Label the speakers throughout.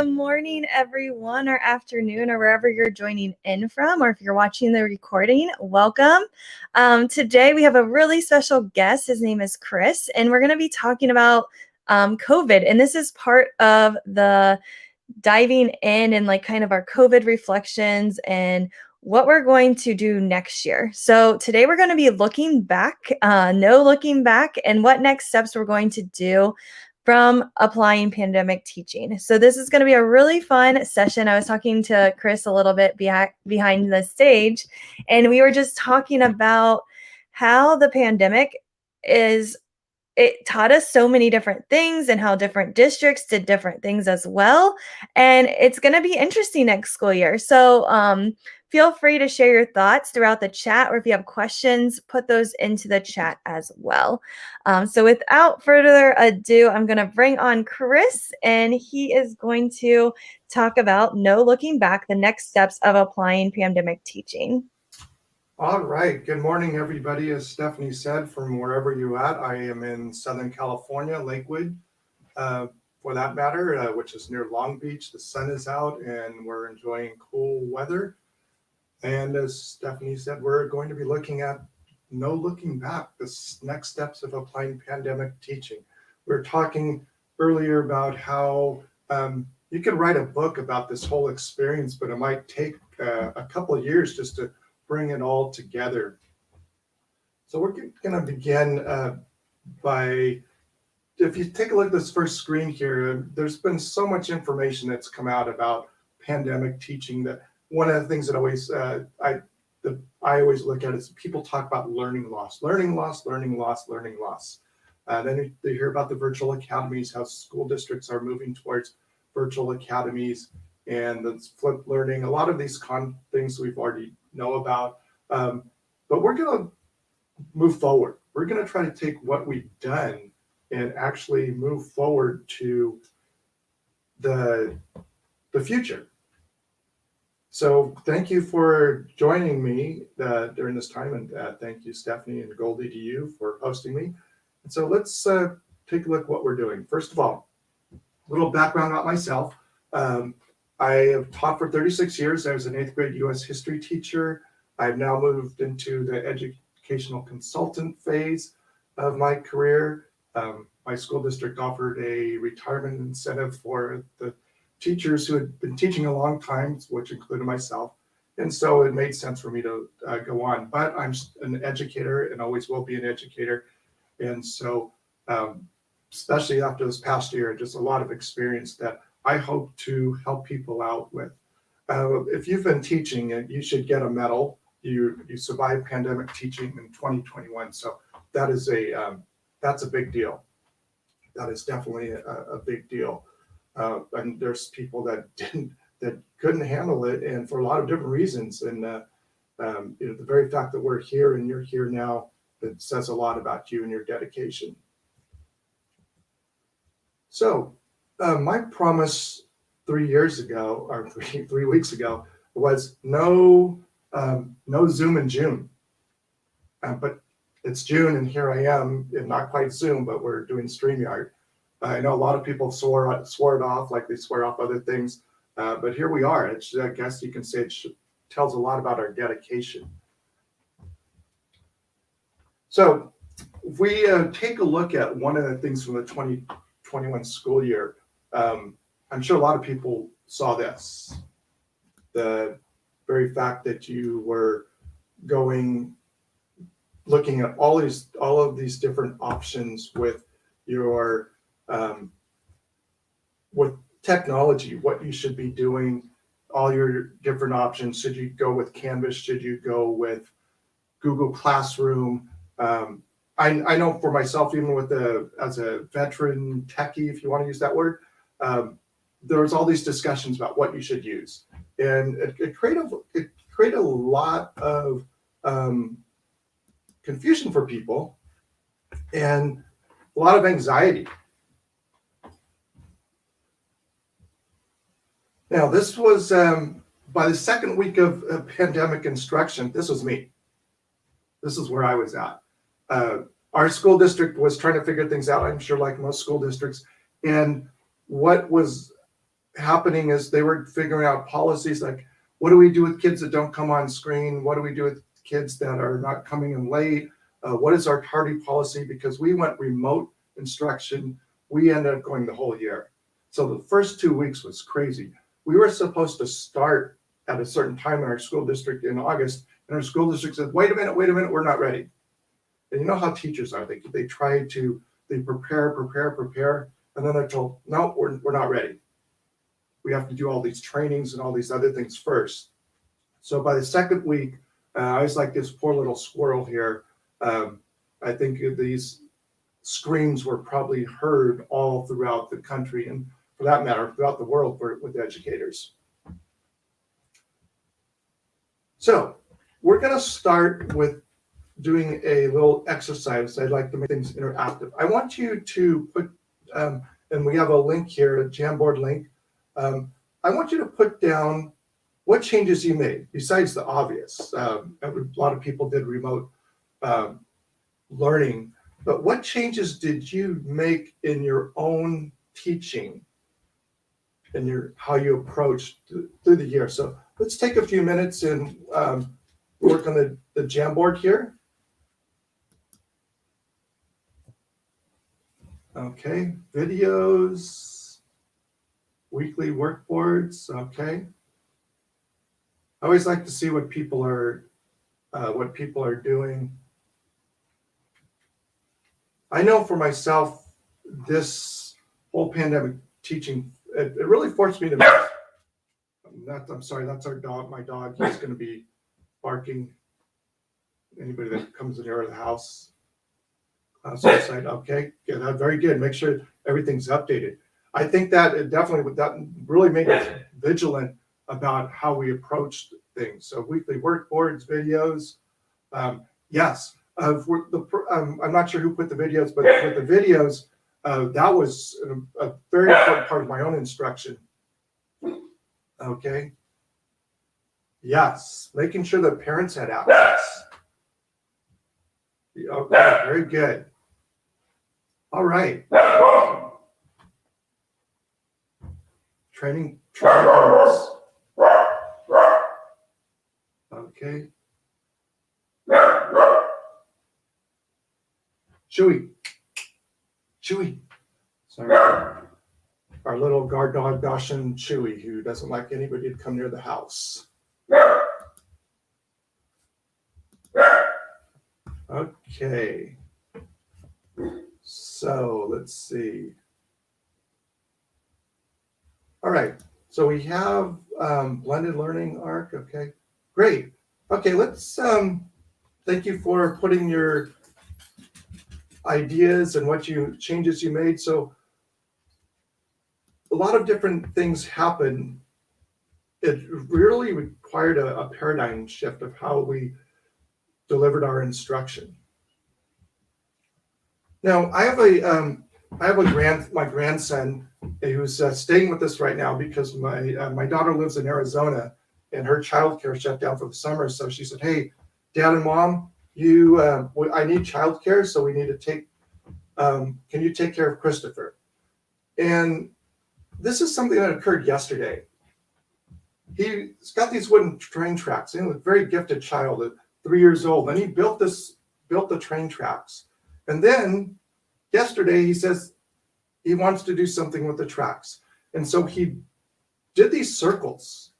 Speaker 1: Good morning, everyone, or afternoon, or wherever you're joining in from, or if you're watching the recording, welcome. Today, we have a really special guest. His name is Chris, and we're going to be talking about COVID. And this is part of the diving in and kind of our COVID reflections and what we're going to do next year. So today we're going to be looking back, looking back, and what next steps we're going to do from applying pandemic teaching. So this is going to be a really fun session. I was talking to Chris a little bit behind the stage, and we were just talking about how the pandemic it taught us so many different things and how different districts did different things as well. And it's going to be interesting next school year. So feel free to share your thoughts throughout the chat, or if you have questions, put those into the chat as well. So without further ado, I'm going to bring on Chris, and he is going to talk about No Looking Back, the next steps of applying pandemic teaching.
Speaker 2: All right. Good morning, everybody. As Stephanie said, from wherever you're at, I am in Southern California, Lakewood, for that matter, which is near Long Beach. The sun is out and we're enjoying cool weather. And as Stephanie said, we're going to be looking at No Looking Back, the next steps of applying pandemic teaching. We were talking earlier about how you could write a book about this whole experience, but it might take a couple of years just to bring it all together. So we're going to begin by, if you take a look at this first screen here, there's been so much information that's come out about pandemic teaching that one of the things that I always look at is people talk about learning loss. Then they hear about the virtual academies, how school districts are moving towards virtual academies and the flipped learning. A lot of these things we've already know about, but we're going to move forward. We're going to try to take what we've done and actually move forward to the future. So thank you for joining me during this time, and thank you, Stephanie and Goldie, to you for hosting me. And so let's take a look at what we're doing. First of all, a little background about myself. I have taught for 36 years. I was an 8th grade U.S. history teacher. I've now moved into the educational consultant phase of my career. My school district offered a retirement incentive for the teachers who had been teaching a long time, which included myself. And so it made sense for me to go on. But I'm an educator and always will be an educator. And so, especially after this past year, just a lot of experience that I hope to help people out with. If you've been teaching, you should get a medal. You survived pandemic teaching in 2021, so that is that's a big deal. That is definitely a big deal. And there's people that couldn't handle it, and for a lot of different reasons. And the very fact that we're here and you're here now, it says a lot about you and your dedication. So. My promise 3 years ago, or 3 weeks ago, was no Zoom in June. But it's June, and here I am, and not quite Zoom, but we're doing StreamYard. I know a lot of people swore it off, like they swear off other things, but here we are. I guess you can say it tells a lot about our dedication. So if we take a look at one of the things from the 2021 school year, I'm sure a lot of people saw this. The very fact that you were looking at all of these different options with your with technology, what you should be doing, all your different options. Should you go with Canvas? Should you go with Google Classroom? I know for myself, even as a veteran techie, if you want to use that word, there was all these discussions about what you should use, and it created a lot of confusion for people and a lot of anxiety. Now, this was by the second week of pandemic instruction. This was me. This is where I was at. Our school district was trying to figure things out, I'm sure, like most school districts. And what was happening is they were figuring out policies like, what do we do with kids that don't come on screen? What do we do with kids that are not coming in late? What is our tardy policy? Because we went remote instruction, we ended up going the whole year. So the first 2 weeks was crazy. We were supposed to start at a certain time in our school district in August, and our school district said, wait a minute, we're not ready. And you know how teachers are. They prepare, and then they're told, no, we're not ready. We have to do all these trainings and all these other things first. So by the second week, I was like this poor little squirrel here. I think these screams were probably heard all throughout the country, and for that matter, throughout the world with educators. So we're going to start with doing a little exercise. I'd like to make things interactive. I want you to put, and we have a link here, a Jamboard link. I want you to put down what changes you made, besides the obvious. A lot of people did remote learning, but what changes did you make in your own teaching and how you approached through the year? So let's take a few minutes and work on the Jamboard here. Okay, videos, weekly workboards. Okay. I always like to see what people are doing. I know for myself, this whole pandemic teaching, it really forced me to. I'm sorry, that's our dog. My dog. He's going to be barking. Anybody that comes in near the house. Okay, yeah, very good. Make sure everything's updated. I think that it definitely really made us vigilant about how we approached things. So weekly workboards, videos. Yes, I'm not sure who put the videos, but with the videos, that was a very important part of my own instruction. Okay. Yes, making sure that parents had access. Okay, very good. All right. Training parents. Okay. Chewy. Sorry. Our little guard dog, Dachshund Chewy, who doesn't like anybody to come near the house. Okay. So let's see. All right. So we have blended learning arc. Okay. Great. Okay. Let's thank you for putting your ideas and changes you made. So a lot of different things happen. It really required a paradigm shift of how we delivered our instruction. Now, I have my grandson who's staying with us right now because my daughter lives in Arizona and her childcare shut down for the summer. So she said, "Hey, Dad and Mom, I need childcare, so we need to take. Can you take care of Christopher?" And this is something that occurred yesterday. He's got these wooden train tracks. He's a very gifted child at 3 years old, and he built the train tracks. And then yesterday he says he wants to do something with the tracks. And so he did these circles.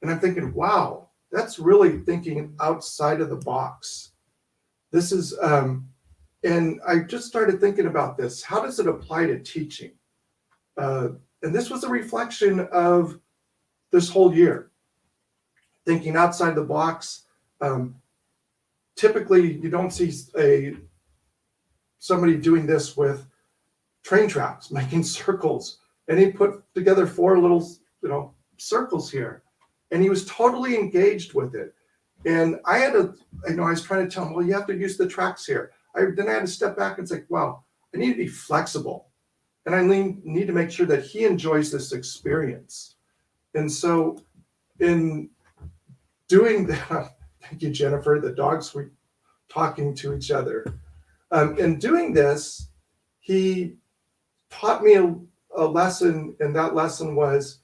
Speaker 2: And I'm thinking, wow, that's really thinking outside of the box. This is, and I just started thinking about this. How does it apply to teaching? And this was a reflection of this whole year. Thinking outside the box. Typically, you don't see somebody doing this with train tracks, making circles. And he put together 4 little, circles here. And he was totally engaged with it. And I was trying to tell him, well, you have to use the tracks here. Then I had to step back and say, wow, I need to be flexible. And I need to make sure that he enjoys this experience. And so in doing that, thank you, Jennifer, the dogs were talking to each other. In doing this, he taught me a lesson, and that lesson was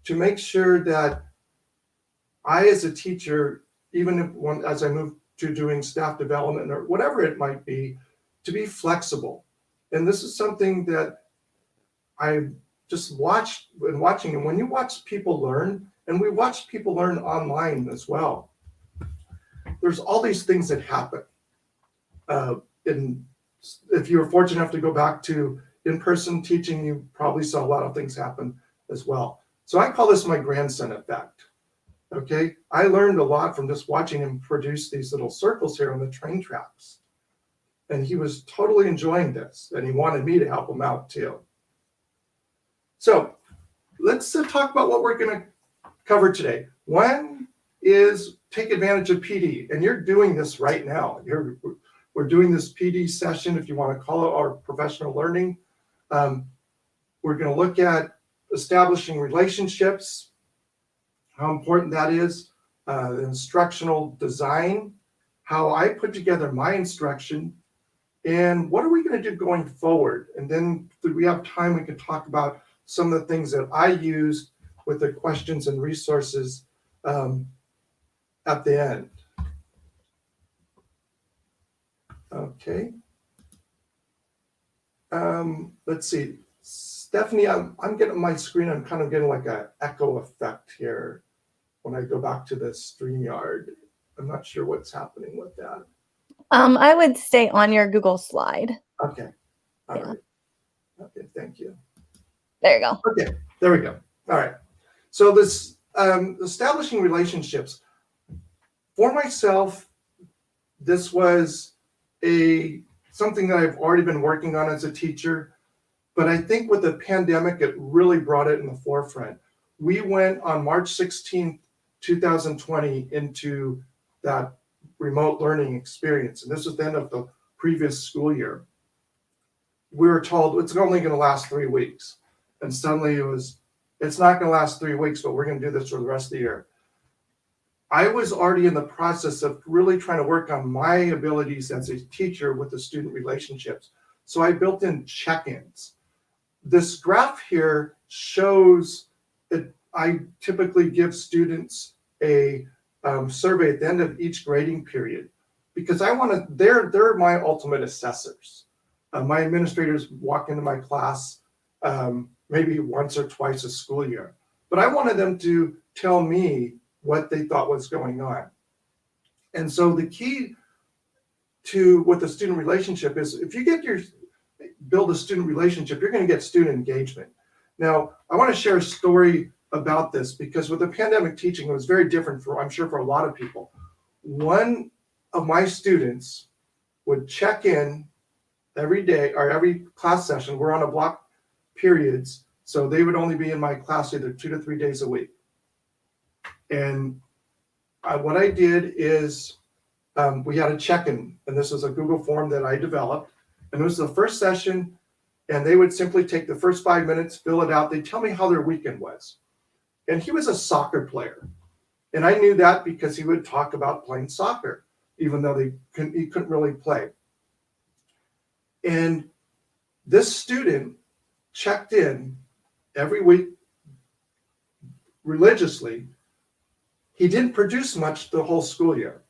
Speaker 2: to make sure that I, as a teacher, even if as I move to doing staff development or whatever it might be, to be flexible. And this is something that I just watched and watching. And when you watch people learn, and we watch people learn online as well, there's all these things that happen. And if you were fortunate enough to go back to in-person teaching, you probably saw a lot of things happen as well. So I call this my grandson effect. Okay, I learned a lot from just watching him produce these little circles here on the train tracks. And he was totally enjoying this, and he wanted me to help him out too. So let's talk about what we're going to cover today. One is take advantage of PD, and you're doing this right now. We're doing this PD session, if you want to call it our professional learning. We're going to look at establishing relationships, how important that is, instructional design, how I put together my instruction, and what are we going to do going forward? And then if we have time, we can talk about some of the things that I used with the questions and resources at the end. Okay. Let's see. Stephanie, I'm getting my screen. I'm kind of getting like an echo effect here when I go back to the StreamYard. I'm not sure what's happening with that.
Speaker 1: I would stay on your Google slide.
Speaker 2: Okay. All right. Okay. Thank you.
Speaker 1: There you go.
Speaker 2: Okay. There we go. All right. So this establishing relationships for myself, this was something that I've already been working on as a teacher, but I think with the pandemic, it really brought it in the forefront. We went on March 16th, 2020 into that remote learning experience. And this was the end of the previous school year. We were told it's only going to last 3 weeks. And suddenly it's not going to last 3 weeks, but we're going to do this for the rest of the year. I was already in the process of really trying to work on my abilities as a teacher with the student relationships. So I built in check-ins. This graph here shows that I typically give students a survey at the end of each grading period because they're my ultimate assessors. My administrators walk into my class maybe once or twice a school year, but I wanted them to tell me what they thought was going on. And so the key with the student relationship is if you build a student relationship, you're going to get student engagement. Now, I want to share a story about this because with the pandemic teaching, it was very different I'm sure for a lot of people. One of my students would check in every day or every class session. We're on a block periods, so they would only be in my class either 2 to 3 days a week. And what I did is we had a check-in, and this was a Google form that I developed. And it was the first session, and they would simply take the first 5 minutes, fill it out. They'd tell me how their weekend was. And he was a soccer player. And I knew that because he would talk about playing soccer, even though he couldn't really play. And this student checked in every week religiously. He didn't produce much the whole school year.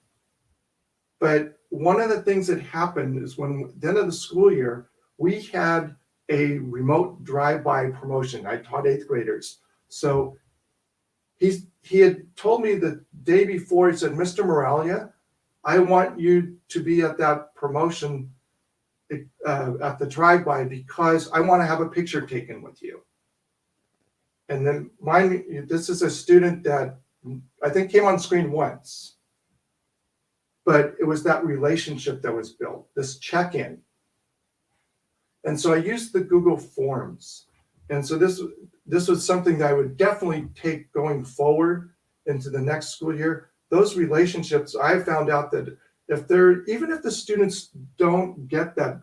Speaker 2: But one of the things that happened is when at the end of the school year, we had a remote drive-by promotion. I taught 8th graders. So he had told me the day before, he said, Mr. Moralia, I want you to be at that promotion at the drive-by because I want to have a picture taken with you. And then this is a student that I think came on screen once, but it was that relationship that was built, this check-in. And so I used the Google Forms. And so this was something that I would definitely take going forward into the next school year. Those relationships, I found out that even if the students don't get that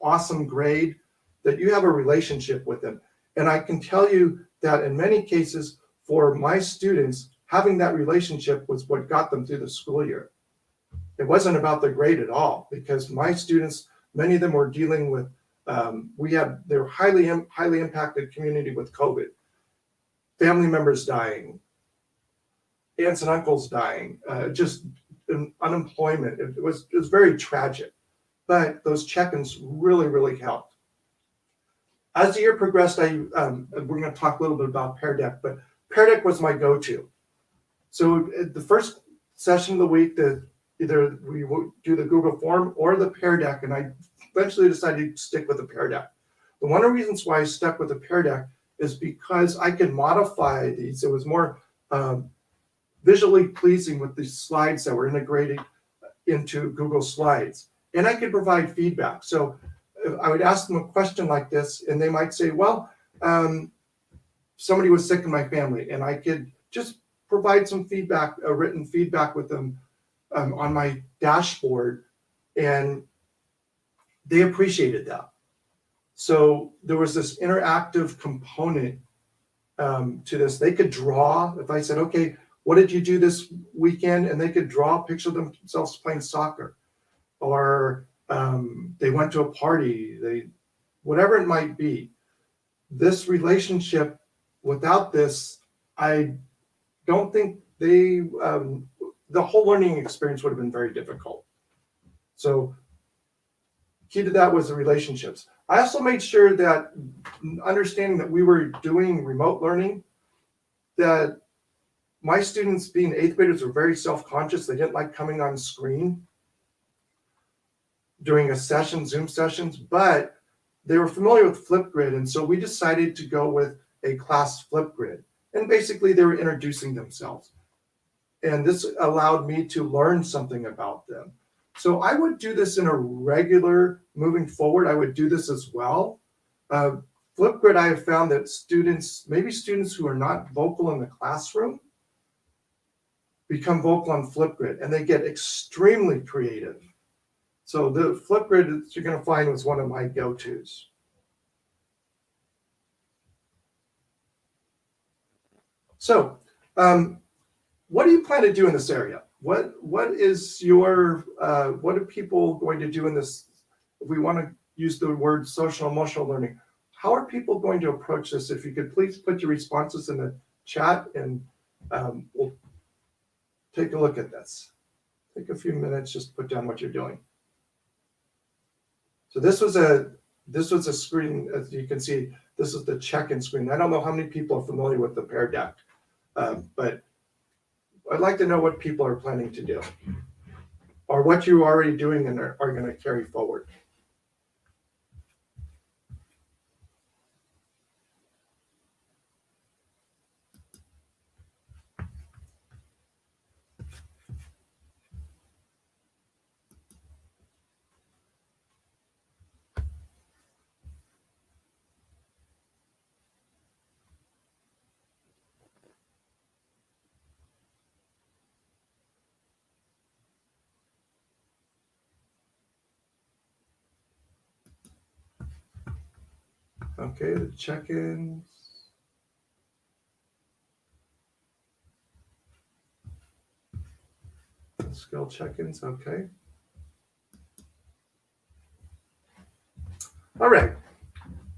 Speaker 2: awesome grade, that you have a relationship with them. And I can tell you that in many cases for my students, having that relationship was what got them through the school year. It wasn't about the grade at all because my students, many of them were dealing with, they were highly impacted community with COVID. family members dying, aunts and uncles dying, just unemployment. It was very tragic, but those check-ins really, really helped. As the year progressed, we're going to talk a little bit about Pear Deck, but Pear Deck was my go-to. So the first session of the week, either we would do the Google form or the Pear Deck, and I eventually decided to stick with the Pear Deck. And one of the reasons why I stuck with the Pear Deck is because I could modify these. It was more visually pleasing with the slides that were integrated into Google Slides. And I could provide feedback. So I would ask them a question like this, and they might say, well, somebody was sick in my family, and I could just provide some feedback, written feedback with them on my dashboard, and they appreciated that. So there was this interactive component to this. They could draw. If I said, okay, what did you do this weekend? And they could draw a picture of themselves playing soccer, or they went to a party, whatever it might be. This relationship, without this, I don't think the whole learning experience would have been very difficult. So key to that was the relationships. I also made sure that, understanding that we were doing remote learning, that my students, being 8th graders, were very self-conscious. They didn't like coming on screen during a session, Zoom sessions, but they were familiar with Flipgrid. And so we decided to go with a class Flipgrid. And basically they were introducing themselves. And this allowed me to learn something about them. So I would do this in a regular, moving forward, I would do this as well. Flipgrid, I have found that students, maybe students who are not vocal in the classroom, become vocal on Flipgrid, and they get extremely creative. So the Flipgrid that you're going to find was one of my go-tos. So what do you plan to do in this area? What is your, what are people going to do in this? If we want to use the word social emotional learning, how are people going to approach this? If you could please put your responses in the chat, and we'll take a look at this. Take a few minutes, just put down what you're doing. So this was a screen, as you can see, this is the check-in screen. I don't know how many people are familiar with the Pear Deck, but I'd like to know what people are planning to do, or what you're already doing and are going to carry forward. Okay, the check-ins. Skill check-ins, okay. All right,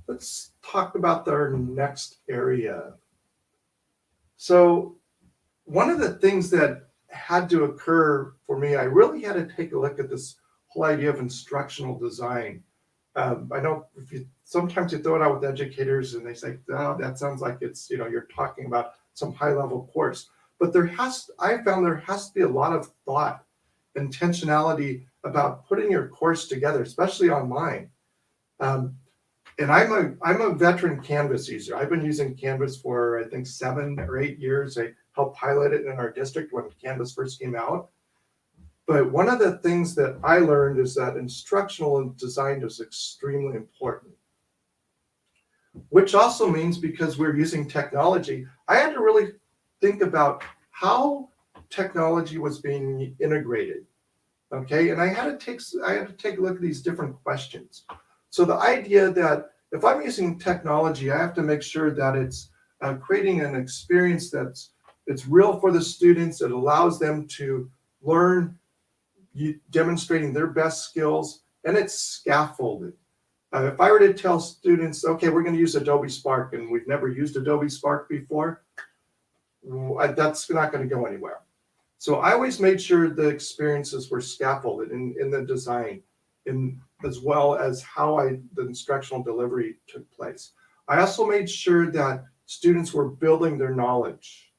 Speaker 2: let's talk about our next area. So one of the things that had to occur for me, I really had to take a look at this whole idea of instructional design. I know sometimes you throw it out with educators and they say, oh, that sounds like it's, you're talking about some high-level course. But I found there has to be a lot of thought, intentionality about putting your course together, especially online. And I'm a veteran Canvas user. I've been using Canvas for, I think, 7 or 8 years. I helped pilot it in our district when Canvas first came out. But one of the things that I learned is that instructional design is extremely important, which also means, because we're using technology, I had to really think about how technology was being integrated. Okay, and I had to take a look at these different questions. So the idea that if I'm using technology, I have to make sure that it's creating an experience it's real for the students. It allows them to learn, demonstrating their best skills, and it's scaffolded. If I were to tell students, okay, we're going to use Adobe Spark, and we've never used Adobe Spark before, that's not going to go anywhere. So I always made sure the experiences were scaffolded in the design, as well as how the instructional delivery took place. I also made sure that students were building their knowledge.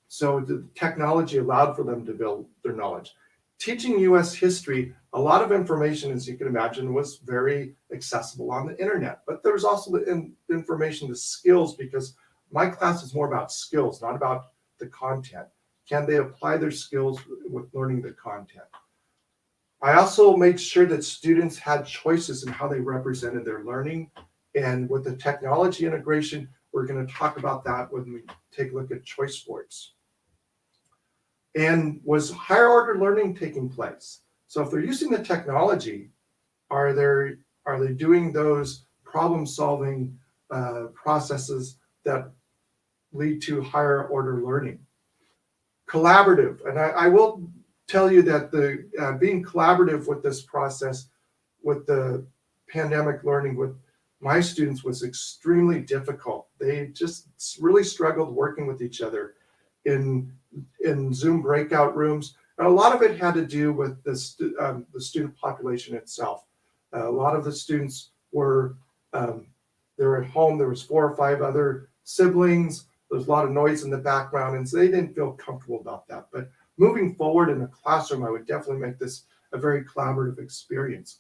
Speaker 2: So the technology allowed for them to build their knowledge. Teaching US history, a lot of information, as you can imagine, was very accessible on the internet. But there was also the information, the skills, because my class is more about skills, not about the content. Can they apply their skills with learning the content? I also made sure that students had choices in how they represented their learning. And with the technology integration, we're going to talk about that when we take a look at choice boards. And was higher order learning taking place? So if they're using the technology, are they doing those problem solving processes that lead to higher order learning? Collaborative, and I will tell you that the being collaborative with this process, with the pandemic learning with my students, was extremely difficult. They just really struggled working with each other in Zoom breakout rooms. And a lot of it had to do with the student population itself. A lot of the students were they were at home. There was 4 or 5 other siblings. There was a lot of noise in the background, and so they didn't feel comfortable about that. But moving forward in the classroom, I would definitely make this a very collaborative experience,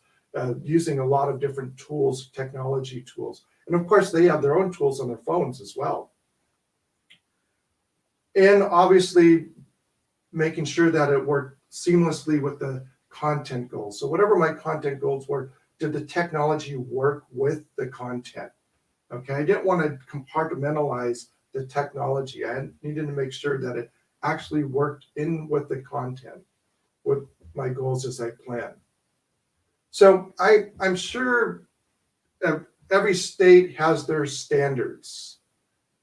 Speaker 2: using a lot of different tools, technology tools. And of course, they have their own tools on their phones as well. And obviously, making sure that it worked seamlessly with the content goals. So whatever my content goals were, did the technology work with the content? Okay, I didn't want to compartmentalize the technology. I needed to make sure that it actually worked in with the content, with my goals as I planned. So I'm sure every state has their standards.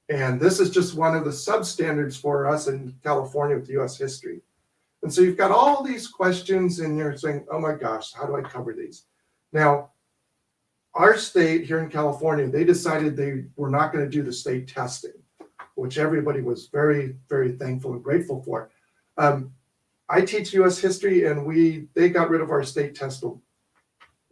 Speaker 2: And this is just one of the substandards for us in California with US history. And so you've got all these questions and you're saying, oh my gosh, how do I cover these? Now, our state here in California, they decided they were not going to do the state testing, which everybody was very, very thankful and grateful for. I teach US history, and they got rid of our state test,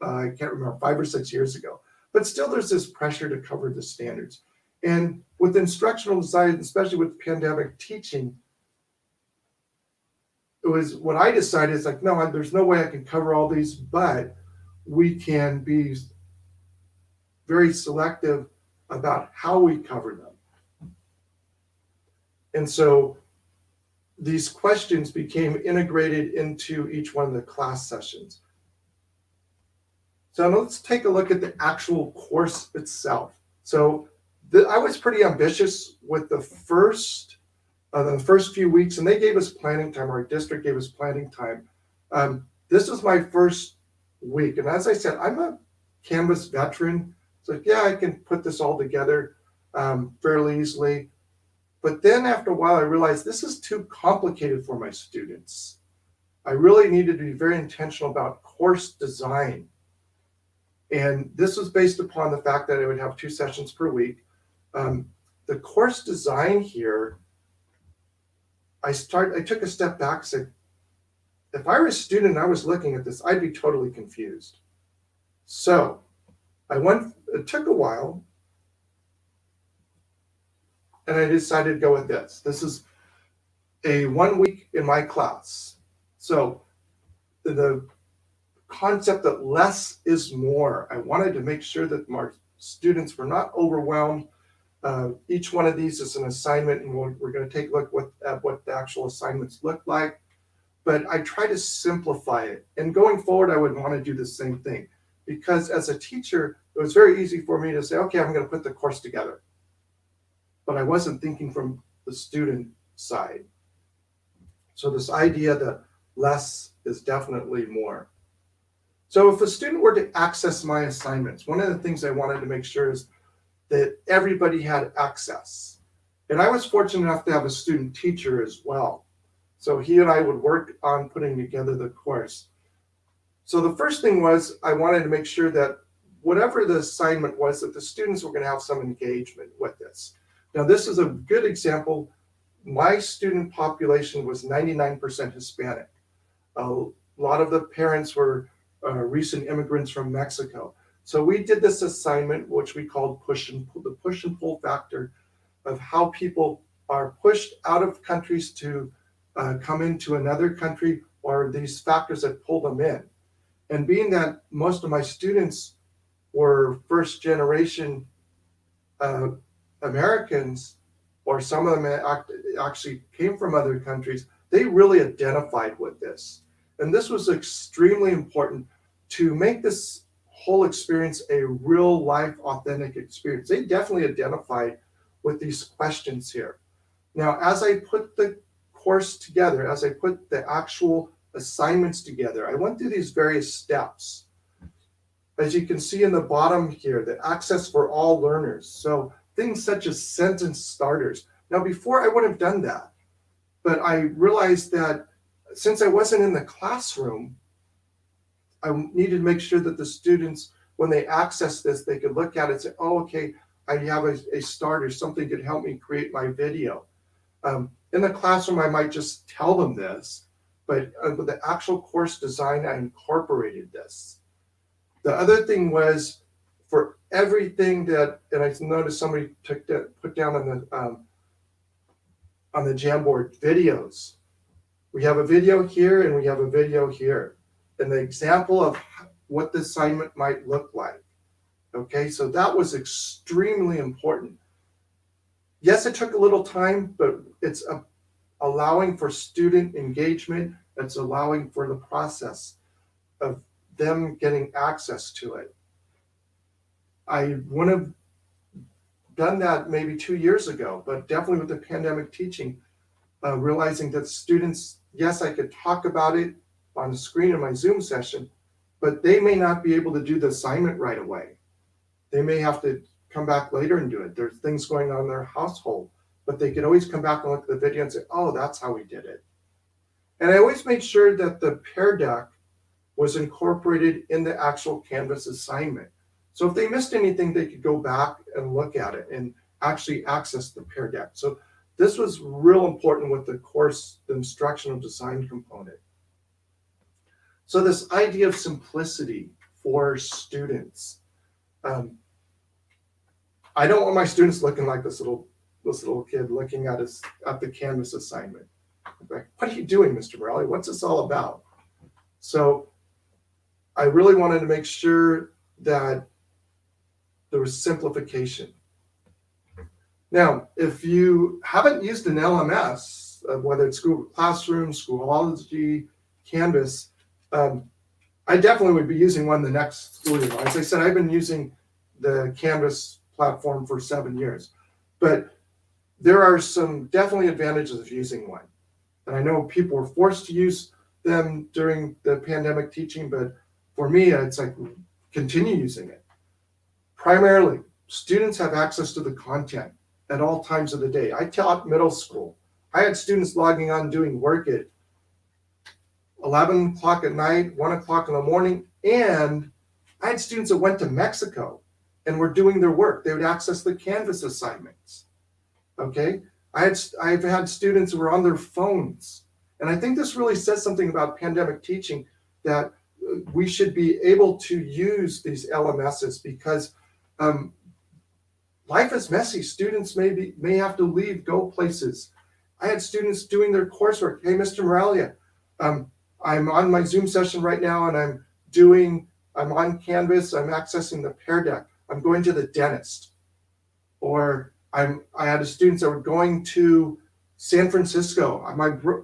Speaker 2: I can't remember, 5 or 6 years ago. But still there's this pressure to cover the standards. And with instructional design, especially with pandemic teaching, it was what I decided is like, no, there's no way I can cover all these, but we can be very selective about how we cover them. And so these questions became integrated into each one of the class sessions. So now let's take a look at the actual course itself. So I was pretty ambitious with the first few weeks, and they gave us planning time. Our district gave us planning time. This was my first week, and as I said, I'm a Canvas veteran. So yeah, I can put this all together fairly easily. But then after a while, I realized this is too complicated for my students. I really needed to be very intentional about course design. And this was based upon the fact that I would have 2 sessions per week. The course design here, I took a step back and said, if I were a student and I was looking at this, I'd be totally confused. So it took a while, and I decided to go with this. This is a 1 week in my class. So the concept that less is more. I wanted to make sure that my students were not overwhelmed. Each one of these is an assignment, and we're going to take a look at what the actual assignments look like. But I try to simplify it. And going forward, I would want to do the same thing. Because as a teacher, it was very easy for me to say, okay, I'm going to put the course together. But I wasn't thinking from the student side. So this idea that less is definitely more. So if a student were to access my assignments, one of the things I wanted to make sure is that everybody had access. And I was fortunate enough to have a student teacher as well. So he and I would work on putting together the course. So the first thing was I wanted to make sure that whatever the assignment was, that the students were going to have some engagement with this. Now, this is a good example my student population was 99% Hispanic. A lot of the parents were recent immigrants from Mexico. So we did this assignment, which we called the push and pull factor of how people are pushed out of countries to come into another country, or these factors that pull them in. And being that most of my students were first generation Americans, or some of them actually came from other countries, they really identified with this. And this was extremely important to make this whole experience a real life, authentic experience. They definitely identified with these questions here. Now, as I put the course together, as I put the actual assignments together, I went through these various steps. As you can see in the bottom here, the access for all learners. So things such as sentence starters. Now, before I would have done that, but I realized that since I wasn't in the classroom, I needed to make sure that the students, when they access this, they could look at it and say, oh, okay, I have a starter, something could help me create my video. In the classroom, I might just tell them this, but with the actual course design, I incorporated this. The other thing was, for everything that, and I noticed somebody put down on the Jamboard videos. We have a video here and we have a video here. And the example of what the assignment might look like. Okay, so that was extremely important. Yes, it took a little time, but it's allowing for student engagement. It's allowing for the process of them getting access to it. I wouldn't have done that maybe 2 years ago, but definitely with the pandemic teaching, realizing that students, yes, I could talk about it on the screen in my Zoom session, but they may not be able to do the assignment right away. They may have to come back later and do it. There's things going on in their household, but they could always come back and look at the video and say, oh, that's how we did it. And I always made sure that the Pear Deck was incorporated in the actual Canvas assignment. So if they missed anything, they could go back and look at it and actually access the Pear Deck. So this was real important with the course, the instructional design component. So this idea of simplicity for students. I don't want my students looking like this little kid looking at the Canvas assignment. Like, what are you doing, Mr. Morelli? What's this all about? So I really wanted to make sure that there was simplification. Now, if you haven't used an LMS, whether it's Google Classroom, Schoology, Canvas, I definitely would be using one the next school year. As I said, I've been using the Canvas platform for 7 years, but there are some definitely advantages of using one. And I know people were forced to use them during the pandemic teaching, but for me, it's like, continue using it. Primarily, students have access to the content at all times of the day. I taught middle school. I had students logging on doing work at 11 o'clock at night, 1 o'clock in the morning, and I had students that went to Mexico and were doing their work. They would access the Canvas assignments. Okay, I've had students who were on their phones, and I think this really says something about pandemic teaching, that we should be able to use these LMSs because life is messy. Students may have to leave, go places. I had students doing their coursework. Hey, Mr. Moralia, I'm on my Zoom session right now, and I'm on Canvas. I'm accessing the Pear Deck. I'm going to the dentist, or I had students that were going to San Francisco.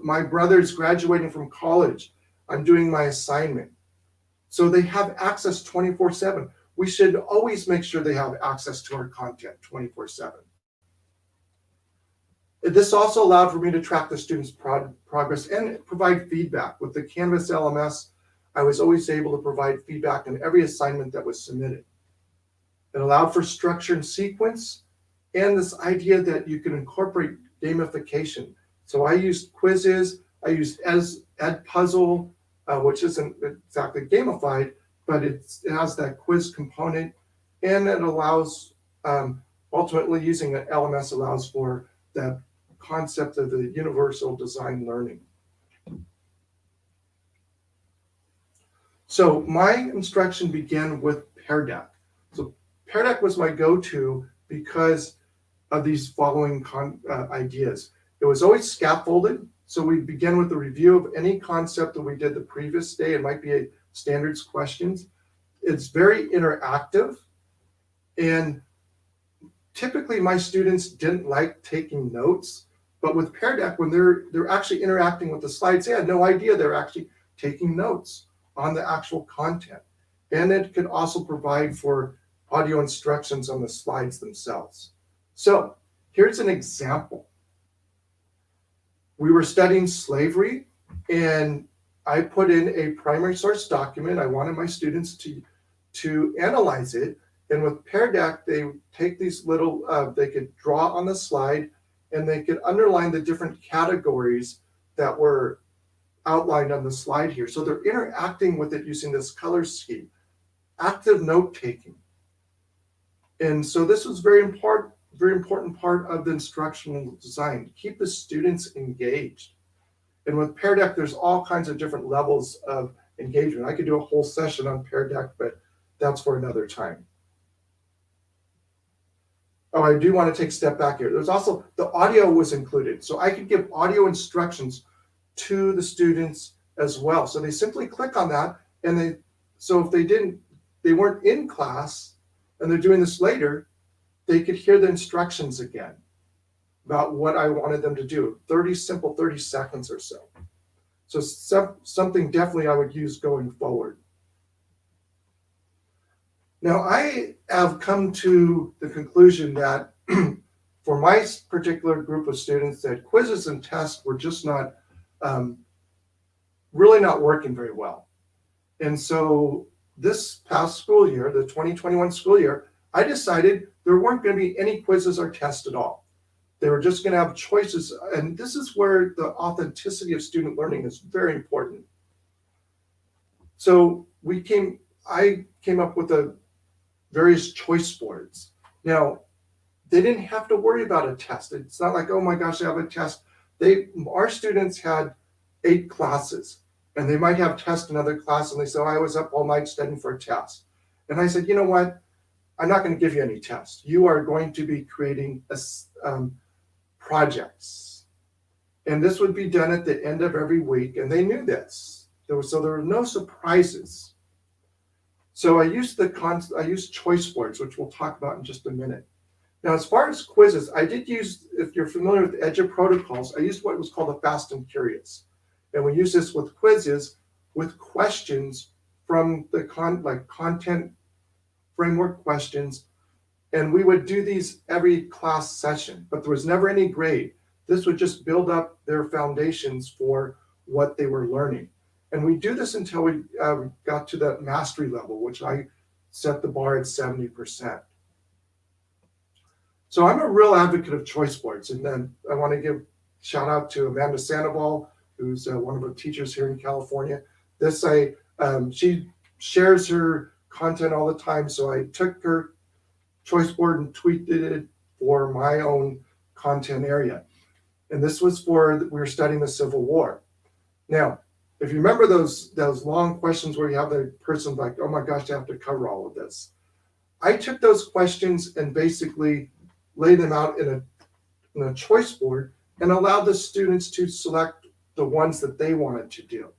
Speaker 2: My brother's graduating from college. I'm doing my assignment. So they have access 24/7. We should always make sure they have access to our content 24/7. This also allowed for me to track the students' progress and provide feedback. With the Canvas LMS, I was always able to provide feedback on every assignment that was submitted. It allowed for structure and sequence, and this idea that you can incorporate gamification. So I used quizzes, I used Edpuzzle, which isn't exactly gamified, but it has that quiz component, and it allows, ultimately using an LMS allows for that concept of the universal design learning. So my instruction began with Pear Deck. So Pear Deck was my go-to because of these following ideas. It was always scaffolded. So we begin with a review of any concept that we did the previous day. It might be a standards questions. It's very interactive. And typically my students didn't like taking notes, but with Pear Deck, when they're actually interacting with the slides, they had no idea they're actually taking notes on the actual content. And it could also provide for audio instructions on the slides themselves. So here's an example. We were studying slavery, and I put in a primary source document. I wanted my students to analyze it. And with Pear Deck, they take these little, they could draw on the slide, and they could underline the different categories that were outlined on the slide here. So they're interacting with it using this color scheme, active note taking. And so this was very important part of the instructional design, to keep the students engaged. And with Pear Deck, there's all kinds of different levels of engagement. I could do a whole session on Pear Deck, but that's for another time. Oh, I do want to take a step back here. There's also, the audio was included. So I could give audio instructions to the students as well. So they simply click on that, and so if they weren't in class and they're doing this later, they could hear the instructions again about what I wanted them to do. 30 seconds or so. So something definitely I would use going forward. Now, I have come to the conclusion that for my particular group of students, that quizzes and tests were just not, really not working very well. And so this past school year, the 2021 school year, I decided there weren't going to be any quizzes or tests at all. They were just going to have choices. And this is where the authenticity of student learning is very important. So I came up with various choice boards. Now, they didn't have to worry about a test. It's not like, oh my gosh, I have a test. Our students had 8 classes, and they might have tests in other classes, and they said, oh, I was up all night studying for a test. And I said, you know what? I'm not going to give you any tests. You are going to be creating projects. And this would be done at the end of every week, and they knew this. So there were no surprises. So I used choice boards, which we'll talk about in just a minute. Now, as far as quizzes, I did use, if you're familiar with EDGE protocols, I used what was called a fast and curious. And we use this with quizzes with questions from the content framework questions. And we would do these every class session, but there was never any grade. This would just build up their foundations for what they were learning. And we do this until we got to that mastery level, which I set the bar at 70%. So I'm a real advocate of choice boards. And then I want to give shout out to Amanda Sandoval, who's one of our teachers here in California. She shares her content all the time. So I took her choice board and tweaked it for my own content area. And this was we were studying the Civil War. Now, if you remember those long questions where you have the person like, oh my gosh, I have to cover all of this. I took those questions and basically laid them out in a choice board and allowed the students to select the ones that they wanted to do.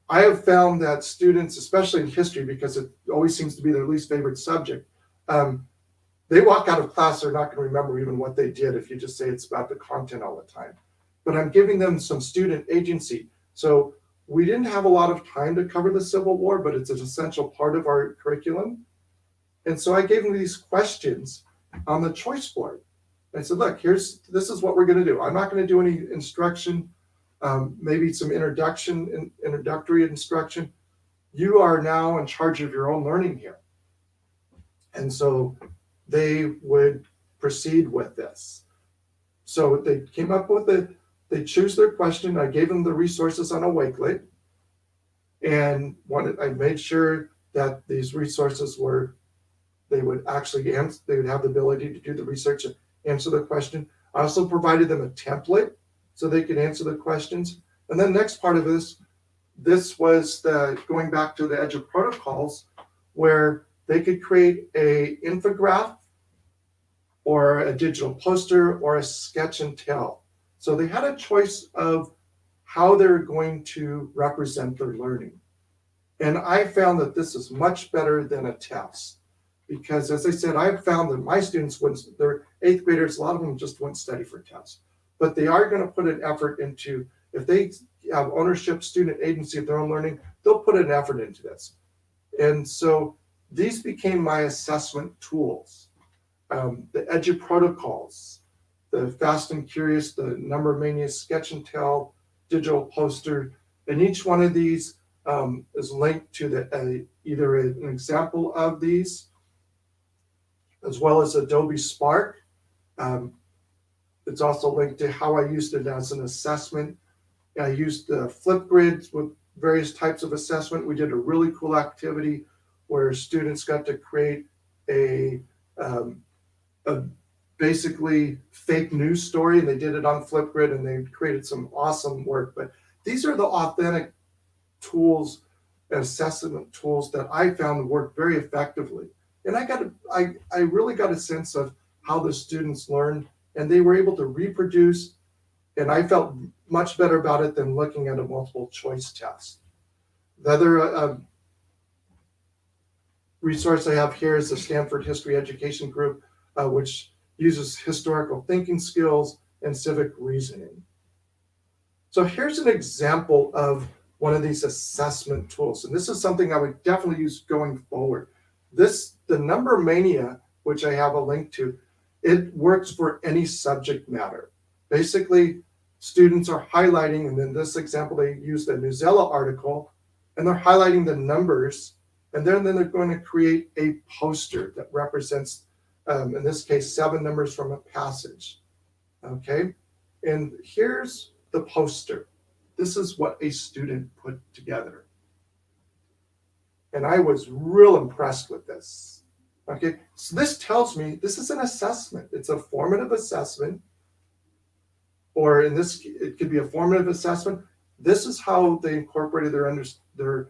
Speaker 2: I have found that students, especially in history, because it always seems to be their least favorite subject, they walk out of class, they're not going to remember even what they did if you just say it's about the content all the time. But I'm giving them some student agency. So we didn't have a lot of time to cover the Civil War, but it's an essential part of our curriculum. And so I gave them these questions on the choice board. I said, look, this is what we're going to do. I'm not going to do any instruction, maybe some introductory instruction. You are now in charge of your own learning here. And so they would proceed with this. So they came up with they choose their question. I gave them the resources on a Wakelet, and I made sure that these resources they would actually answer, they would have the ability to do the research and answer the question. I also provided them a template so they could answer the questions. And then next part of this was going back to the Edge of protocols, where they could create a infograph or a digital poster or a sketch and tell. So they had a choice of how they're going to represent their learning. And I found that this is much better than a test, because as I said, I've found that my students, when they're 8th graders, a lot of them just wouldn't study for tests, but they are going to put an effort into, if they have ownership, student agency of their own learning, they'll put an effort into this. And so these became my assessment tools. The Edu protocols, the Fast and Curious, the Number Mania sketch and tell, digital poster, and each one of these is linked to either an example of these, as well as Adobe Spark. It's also linked to how I used it as an assessment. I used the Flipgrid with various types of assessment. We did a really cool activity where students got to create a basically fake news story, and they did it on Flipgrid, and they created some awesome work. But these are the authentic tools and assessment tools that I found work very effectively. And I really got a sense of how the students learned, and they were able to reproduce, and I felt much better about it than looking at a multiple choice test. The other resource I have here is the Stanford History Education Group, which uses historical thinking skills and civic reasoning. So here's an example of one of these assessment tools, and this is something I would definitely use going forward. The Number Mania, which I have a link to, it works for any subject matter. Basically, students are highlighting, and in this example, they used a Newsella article, and they're highlighting the numbers, and then they're going to create a poster that represents, in this case, 7 numbers from a passage. Okay, and here's the poster. This is what a student put together. And I was real impressed with this. Okay, so this tells me this is an assessment. It's a formative assessment, or in this, it could be a formative assessment. This is how they incorporated their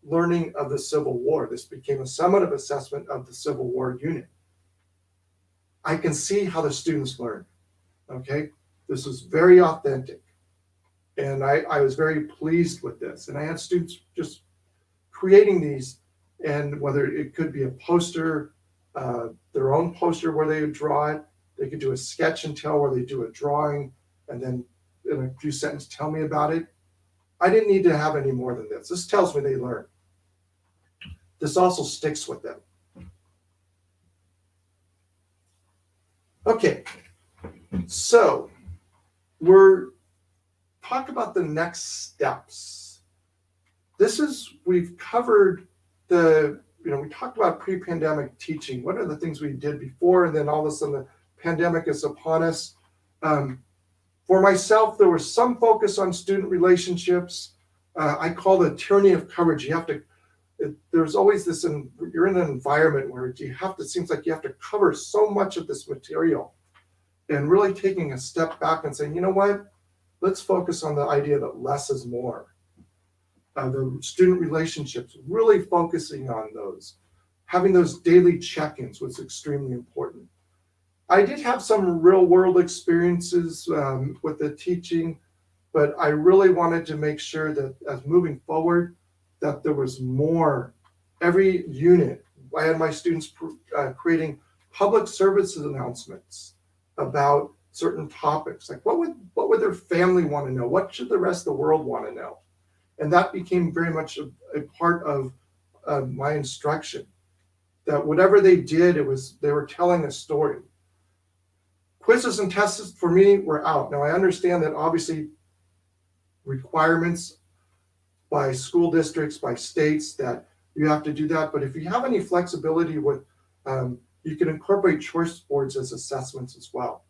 Speaker 2: learning of the Civil War. This became a summative assessment of the Civil War unit. I can see how the students learn. Okay, this is very authentic. And I was very pleased with this. And I had students just creating these, and whether it could be a poster, their own poster where they would draw it, they could do a sketch and tell where they do a drawing, and then in a few sentences tell me about it. I didn't need to have any more than this. This tells me they learn. This also sticks with them. Okay, so we're talk about the next steps. We've covered we talked about pre-pandemic teaching. What are the things we did before, and then all of a sudden the pandemic is upon us. For myself, there was some focus on student relationships. I call it tyranny of coverage. There's always this, you're in an environment where it seems like you have to cover so much of this material, and really taking a step back and saying, you know what? Let's focus on the idea that less is more. The student relationships, really focusing on those. Having those daily check-ins was extremely important. I did have some real world experiences with the teaching, but I really wanted to make sure that as moving forward, that there was more. Every unit, I had my students creating public services announcements about certain topics, like what would their family want to know? What should the rest of the world want to know? And that became very much a part of my instruction, that whatever they did, they were telling a story. Quizzes and tests for me were out. Now I understand that obviously requirements by school districts, by states, that you have to do that. But if you have any flexibility with, you can incorporate choice boards as assessments as well.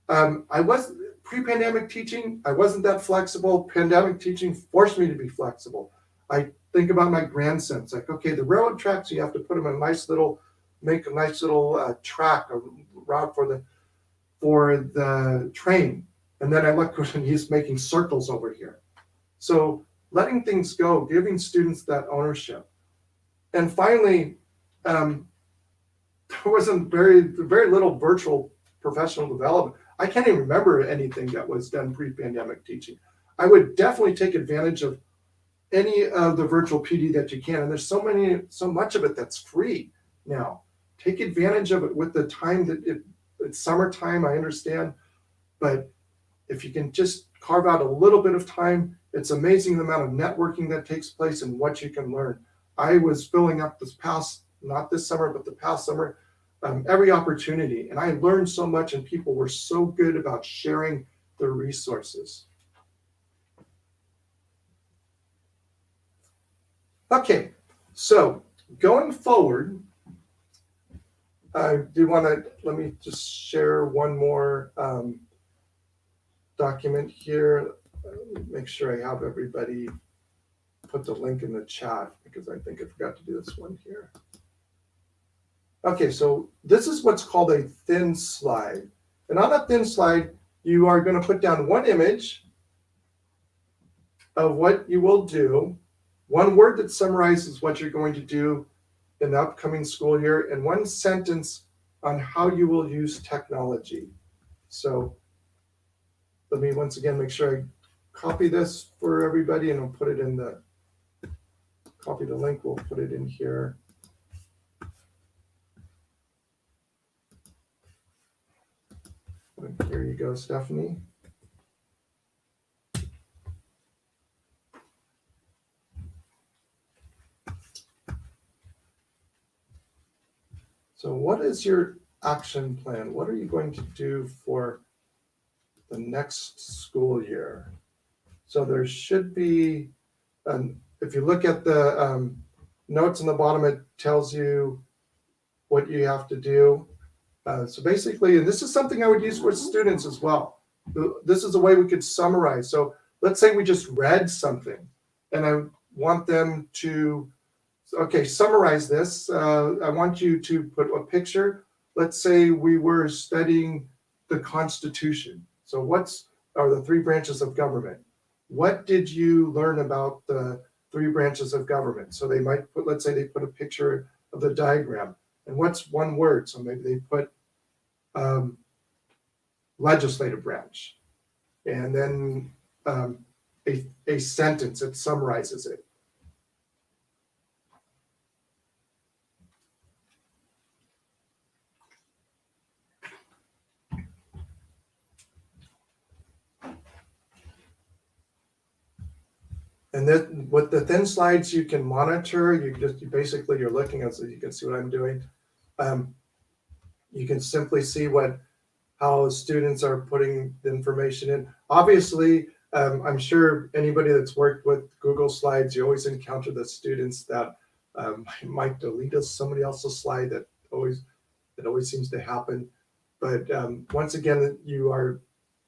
Speaker 2: I was pre-pandemic teaching, I wasn't that flexible. Pandemic teaching forced me to be flexible. I think about my grandsons, like, okay, the railroad tracks, you have to put them in make a nice little track, a route for for the train. And then I look and he's making circles over here. So letting things go, giving students that ownership. And finally, there wasn't very little virtual professional development. I can't even remember anything that was done pre-pandemic teaching. I would definitely take advantage of any of the virtual PD that you can. And there's so much of it that's free now. Take advantage of it with the time that it's summertime, I understand. But if you can just carve out a little bit of time, it's amazing the amount of networking that takes place and what you can learn. I was filling up not this summer, but the past summer, every opportunity. And I learned so much, and people were so good about sharing their resources. Okay, so going forward, let me just share one more document here. Make sure I have everybody put the link in the chat, because I think I forgot to do this one here. Okay, so this is what's called a thin slide. And on a thin slide, you are going to put down one image of what you will do, one word that summarizes what you're going to do in the upcoming school year, and one sentence on how you will use technology. So let me once again make sure I copy this for everybody, and I'll put it in copy the link, we'll put it in here. And here you go, Stephanie. So what is your action plan? What are you going to do for the next school year? So there should be, if you look at the notes on the bottom, it tells you what you have to do. So basically, and this is something I would use for students as well. This is a way we could summarize. So let's say we just read something, and I want them to, okay, summarize this. I want you to put a picture. Let's say we were studying the Constitution. So what are the three branches of government? What did you learn about the three branches of government? So they might put, let's say they put a picture of the diagram. And what's one word? So maybe they put legislative branch. And then a sentence that summarizes it. And then with the thin slides, you can monitor. Basically you're looking at, so you can see what I'm doing. You can simply see how students are putting the information in. Obviously, I'm sure anybody that's worked with Google Slides, you always encounter the students that might delete somebody else's slide. That always seems to happen. But once again,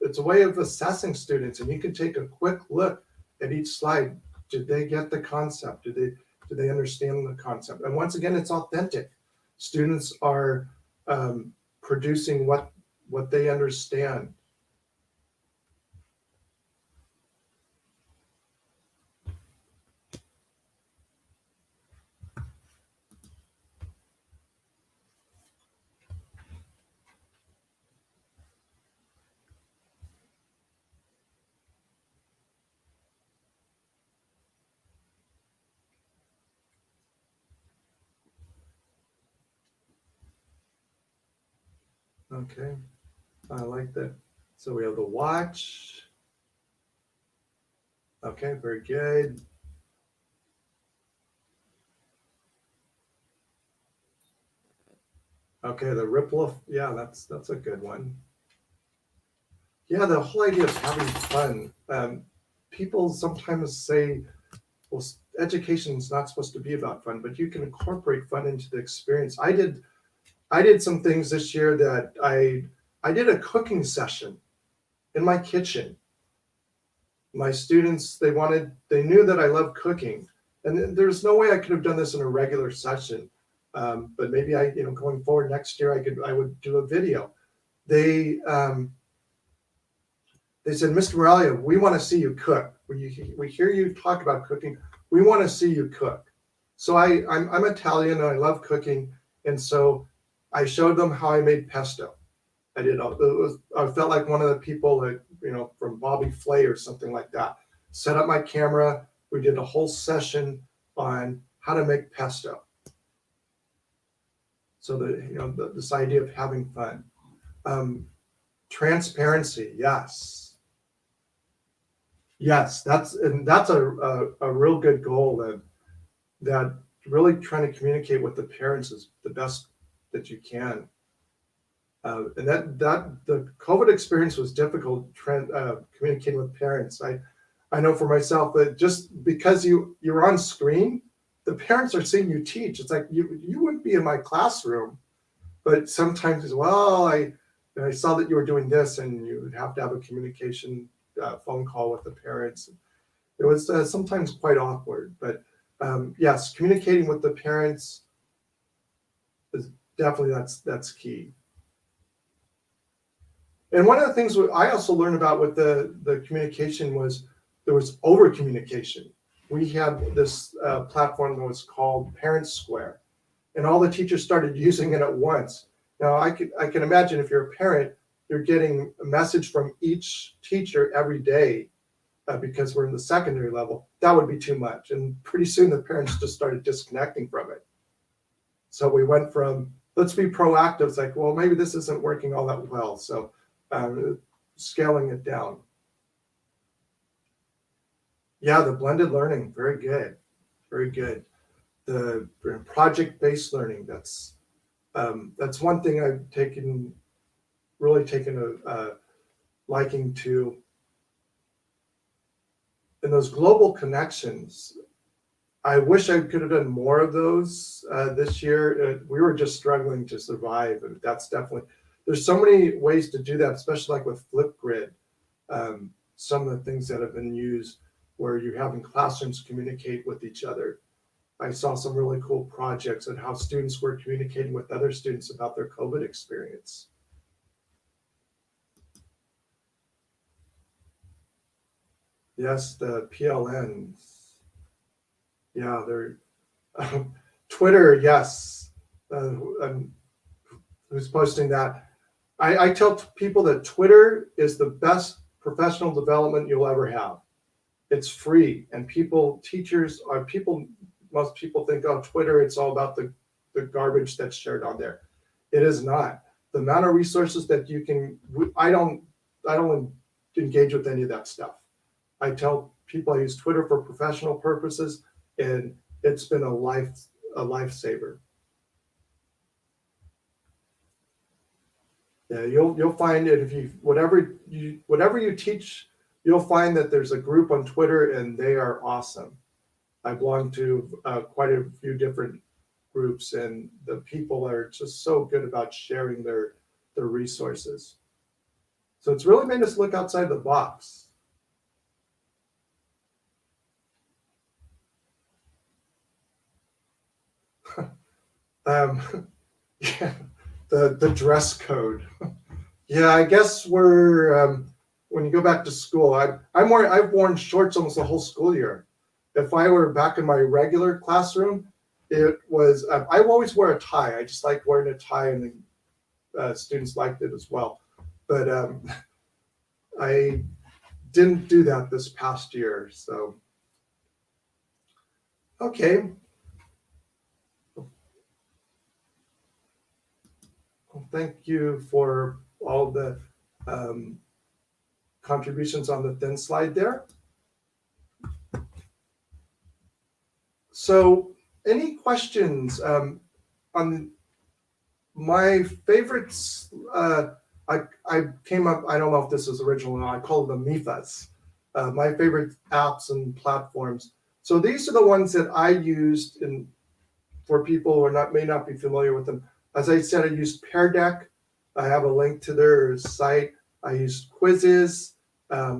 Speaker 2: it's a way of assessing students, and you can take a quick look at each slide. Did they get the concept? Do they understand the concept? And once again, it's authentic. Students are producing what they understand. Okay, I like that. So we have the watch. Okay, very good. Okay, the ripple, yeah, that's a good one. Yeah, the whole idea of having fun. People sometimes say, well, education is not supposed to be about fun, but you can incorporate fun into the experience. I did some things this year that I did a cooking session in my kitchen. My students, they knew that I love cooking, and there's no way I could have done this in a regular session. But maybe going forward next year, I would do a video. they said, Mr. Morelia, we want to see you cook. We hear you talk about cooking. We want to see you cook. So I'm Italian and I love cooking. And so I showed them how I made pesto. I felt like one of the people that, from Bobby Flay or something like that. Set up my camera. We did a whole session on how to make pesto. So this idea of having fun. Transparency, yes. Yes, that's a real good goal that really trying to communicate with the parents is the best that you can. And that the COVID experience was difficult communicating with parents. I know for myself that just because you're on screen, the parents are seeing you teach. It's like you wouldn't be in my classroom, but sometimes it's, well, I saw that you were doing this, and you would have to have a communication phone call with the parents. It was sometimes quite awkward, but yes, communicating with the parents is definitely that's key. And one of the things I also learned about with the communication was there was over communication. We had this platform that was called Parent Square, and all the teachers started using it at once. Now I can imagine if you're a parent, you're getting a message from each teacher every day because we're in the secondary level. That would be too much, and pretty soon the parents just started disconnecting from it. So we went from let's be proactive. It's like, well, maybe this isn't working all that well. So scaling it down. Yeah, the blended learning, very good, very good. The project-based learning, that's one thing I've really taken a liking to. And those global connections, I wish I could have done more of those this year. We were just struggling to survive, and that's definitely. There's so many ways to do that, especially like with Flipgrid. Some of the things that have been used where you're having classrooms communicate with each other. I saw some really cool projects and how students were communicating with other students about their COVID experience. Yes, the PLNs. Yeah, they're Twitter. Yes, who's posting that? I tell people that Twitter is the best professional development you'll ever have. It's free, and most people think, oh, Twitter, it's all about the garbage that's shared on there. It is not. The amount of resources that you can, I don't engage with any of that stuff. I tell people I use Twitter for professional purposes, and it's been a lifesaver. Yeah, you'll find it if whatever you teach, you'll find that there's a group on Twitter, and they are awesome. I belong to quite a few different groups, and the people are just so good about sharing their resources. So it's really made us look outside the box. Yeah, the dress code. Yeah, I guess we're when you go back to school. I've worn shorts almost the whole school year. If I were back in my regular classroom, it was I always wear a tie. I just like wearing a tie, and the students liked it as well. But I didn't do that this past year. So okay. Well, thank you for all the contributions on the thin slide there. So any questions on my favorites? I came up, I don't know if this is original, I call them MIFAs, my favorite apps and platforms. So these are the ones that I used for people who may not be familiar with them. As I said, I used Pear Deck. I have a link to their site. I used quizzes.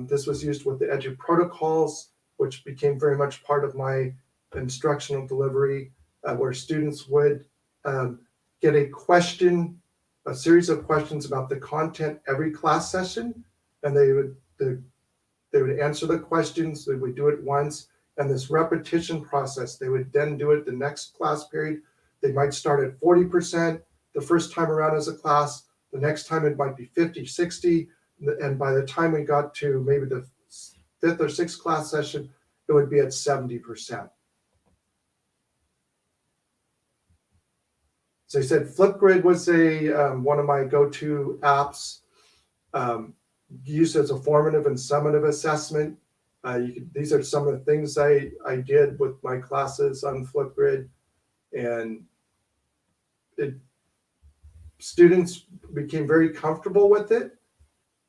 Speaker 2: This was used with the Edu protocols, which became very much part of my instructional delivery, where students would get a question a series of questions about the content every class session, and they would answer the questions. They would do it once, and this repetition process, they would then do it the next class period. They might start at 40% the first time around as a class. The next time it might be 50, 60, and by the time we got to maybe the 5th or 6th class session, it would be at 70%. So I said Flipgrid was one of my go-to apps, used as a formative and summative assessment. These are some of the things I did with my classes on Flipgrid, and students became very comfortable with it.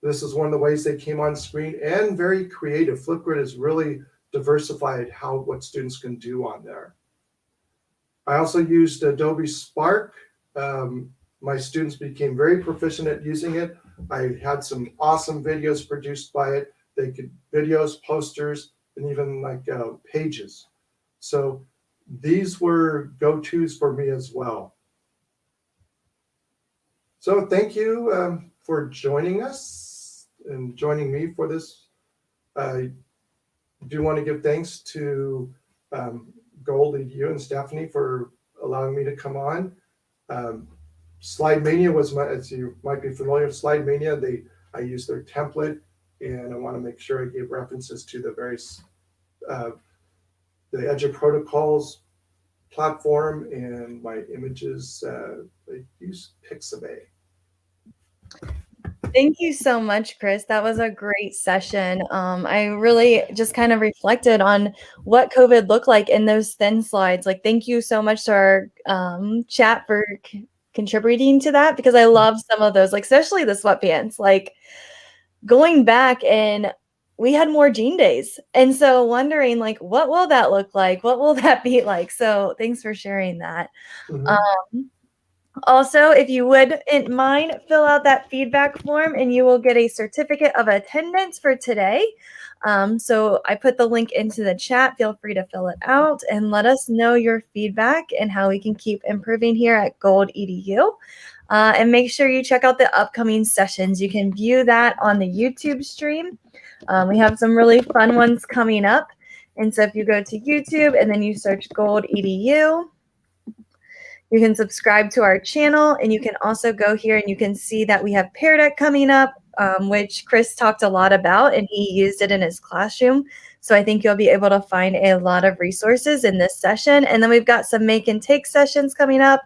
Speaker 2: This is one of the ways they came on screen, and very creative. Flipgrid has really diversified what students can do on there. I also used Adobe Spark. My students became very proficient at using it. I had some awesome videos produced by it. They could videos, posters, and even like pages. So these were go-tos for me as well. So thank you for joining us and joining me for this. I do want to give thanks to Gold, you and Stephanie for allowing me to come on. Slide Mania was as you might be familiar with Slide Mania, I used their template, and I want to make sure I gave references to the various the Edge Protocols platform, and my images. I use Pixabay.
Speaker 1: Thank you so much, Chris. That was a great session. I really just kind of reflected on what COVID looked like in those thin slides. Like, thank you so much to our chat for contributing to that, because I love some of those, like especially the sweatpants. Like going back, and we had more jean days, and so wondering like, what will that look like? What will that be like? So thanks for sharing that.
Speaker 2: Mm-hmm.
Speaker 1: Also, if you wouldn't mind, fill out that feedback form and you will get a certificate of attendance for today. So I put the link into the chat. Feel free to fill it out and let us know your feedback and how we can keep improving here at Gold EDU. And make sure you check out the upcoming sessions. You can view that on the YouTube stream. We have some really fun ones coming up. And so if you go to YouTube and then you search Gold EDU, you can subscribe to our channel, and you can also go here and you can see that we have Pear Deck coming up, which Chris talked a lot about, and he used it in his classroom. So I think you'll be able to find a lot of resources in this session. And then we've got some make and take sessions coming up,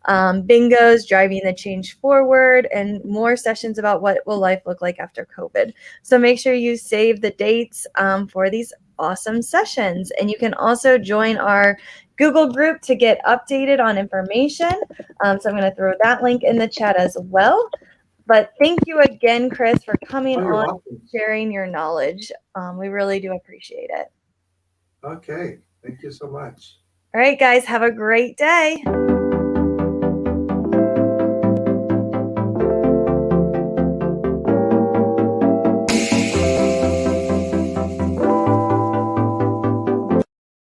Speaker 1: bingos, driving the change forward, and more sessions about what will life look like after COVID. So make sure you save the dates for these awesome sessions. And you can also join our Google group to get updated on information. So I'm going to throw that link in the chat as well. But thank you again, Chris, for coming on and sharing your knowledge. We really do appreciate it.
Speaker 2: Okay. Thank you so much.
Speaker 1: All right, guys, have a great day.